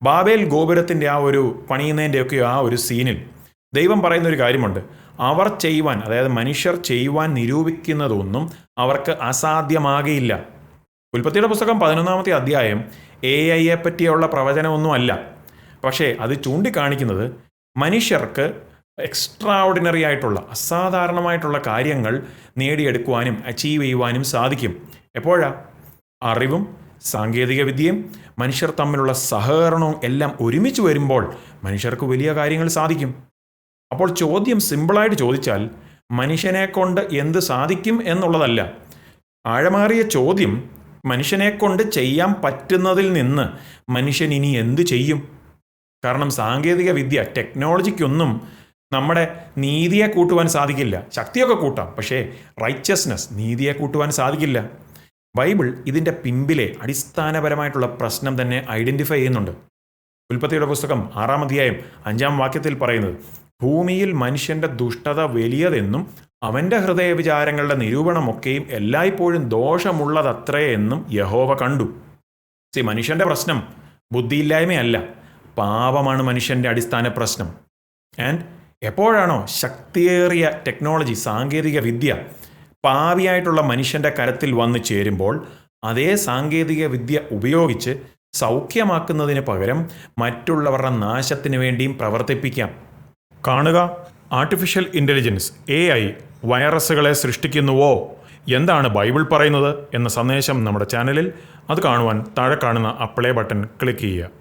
Babel ഗോപുരത്തിൻ്റെ ആ ഒരു പണിയുന്നതിൻ്റെയൊക്കെ ആ ഒരു സീനിൽ ദൈവം പറയുന്നൊരു കാര്യമുണ്ട്. അവർ ചെയ്യുവാൻ, അതായത് മനുഷ്യർ ചെയ്യുവാൻ നിരൂപിക്കുന്നതൊന്നും അവർക്ക് അസാധ്യമാകയില്ല. ഉൽപ്പത്തിയുടെ പുസ്തകം 11-ാമത്തെ അധ്യായം AI പറ്റിയുള്ള പ്രവചനമൊന്നുമല്ല. പക്ഷേ അത് ചൂണ്ടിക്കാണിക്കുന്നത് മനുഷ്യർക്ക് എക്സ്ട്രാ ഓർഡിനറി ആയിട്ടുള്ള, അസാധാരണമായിട്ടുള്ള കാര്യങ്ങൾ നേടിയെടുക്കുവാനും അച്ചീവ് ചെയ്യുവാനും സാധിക്കും. എപ്പോഴാ? അറിവും സാങ്കേതിക വിദ്യയും മനുഷ്യർ തമ്മിലുള്ള സഹകരണവും എല്ലാം ഒരുമിച്ച് വരുമ്പോൾ മനുഷ്യർക്ക് വലിയ കാര്യങ്ങൾ സാധിക്കും. അപ്പോൾ ചോദ്യം സിമ്പിളായിട്ട് ചോദിച്ചാൽ മനുഷ്യനെ കൊണ്ട് എന്ത് സാധിക്കും എന്നുള്ളതല്ല. ആഴമേറിയ ചോദ്യം മനുഷ്യനെ കൊണ്ട് ചെയ്യാൻ പറ്റുന്നതിൽ നിന്ന് മനുഷ്യൻ ഇനി എന്ത് ചെയ്യും? കാരണം സാങ്കേതിക വിദ്യ, ടെക്നോളജിക്കൊന്നും നമ്മുടെ നീതിയെ കൂട്ടുവാൻ സാധിക്കില്ല. ശക്തിയൊക്കെ കൂട്ടാം, പക്ഷേ റൈച്ചസ്നെസ്, നീതിയെ കൂട്ടുവാൻ സാധിക്കില്ല. ബൈബിൾ ഇതിൻ്റെ പിമ്പിലെ അടിസ്ഥാനപരമായിട്ടുള്ള പ്രശ്നം തന്നെ ഐഡൻറ്റിഫൈ ചെയ്യുന്നുണ്ട്. ഉൽപ്പത്തിയുടെ പുസ്തകം 6-ാം അധ്യായം 5-ാം വാക്യത്തിൽ പറയുന്നത്, ഭൂമിയിൽ മനുഷ്യൻ്റെ ദുഷ്ടത വലിയതെന്നും അവൻ്റെ ഹൃദയവിചാരങ്ങളുടെ നിരൂപണമൊക്കെയും എല്ലായ്പ്പോഴും ദോഷമുള്ളതത്രേ എന്നും യഹോവ കണ്ടു. മനുഷ്യൻ്റെ പ്രശ്നം ബുദ്ധിയില്ലായ്മയല്ല, പാപമാണ് മനുഷ്യൻ്റെ അടിസ്ഥാന പ്രശ്നം. ആൻഡ് എപ്പോഴാണോ ശക്തിയേറിയ ടെക്നോളജി, സാങ്കേതിക വിദ്യ പാപിയായിട്ടുള്ള മനുഷ്യൻ്റെ കരത്തിൽ വന്നു ചേരുമ്പോൾ അതേ സാങ്കേതിക വിദ്യ ഉപയോഗിച്ച് സൗഖ്യമാക്കുന്നതിന് പകരം മറ്റുള്ളവരുടെ നാശത്തിന് വേണ്ടിയും പ്രവർത്തിപ്പിക്കാം. കാണുക, ആർട്ടിഫിഷ്യൽ ഇൻ്റലിജൻസ് AI വൈറസുകളെ സൃഷ്ടിക്കുന്നുവോ? എന്താണ് ബൈബിൾ പറയുന്നത് എന്ന സന്ദേശം നമ്മുടെ ചാനലിൽ. അത് കാണുവാൻ താഴെ കാണുന്ന പ്ലേ ബട്ടൺ ക്ലിക്ക് ചെയ്യുക.